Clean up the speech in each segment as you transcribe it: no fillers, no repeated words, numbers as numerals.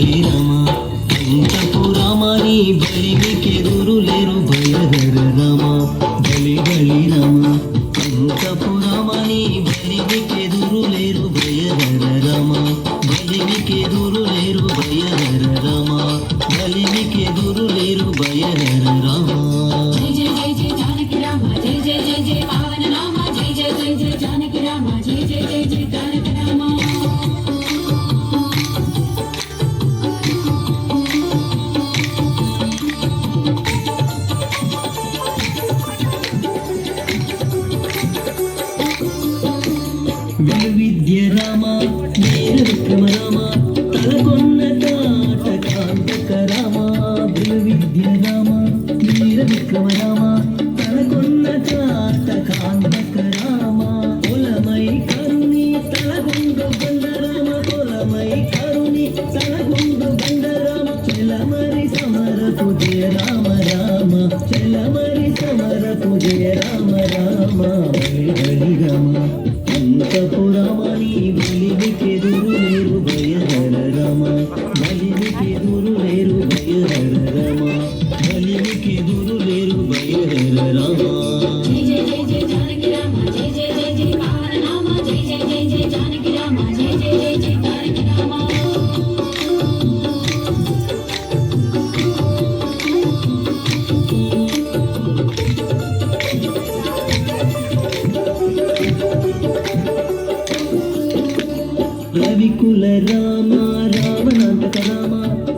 బలి రమ అంతపురమని బలిమికెదురు లేరు భయధర రమ బలి బలి రమ అంతపురమని బలిమికెదురు లేరు భయధర రమ బలిమికెదురు లేరు భయధర రమ బలిమికెదురు లేరు భయధర రమ జయ జయ జయ జయ జానకి రామ జయ జయ జయ జయ పావన రామ జయ జయ జయ జయ జానకి రామ జయ జయ జయ జయ తారక రామ విద్య రామ వీర విక్రమ రామ తలకొన్న తాట కాంతక రామ విద్య రామ వీర విక్రమ రామ తలకొన్న తాట కాంతక రామ కులమై కరుణి తలగుండు బండరామ కులమై కరుణి తలగుండు బండరామ చెలమరి సమరపు జయ రామ రామ చెలమరి సమరపు జయ రామ రామ బలి బలి రామ అంతపురమని బలిమికెదురు లేరు భయధర రమ బలిమికెదురు లేరు భయధర రమ బలిమికెదురు లేరు భయధర రమ జయ జయ జయ జయ జానకి రామ జయ జయ జయ జయ పావన రామ జయ జయ జయ జయ జానకి రామ జయ జయ జయ జయ తారక రామ రవికుల రామ రావణాంతక రామ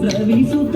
రవి సుత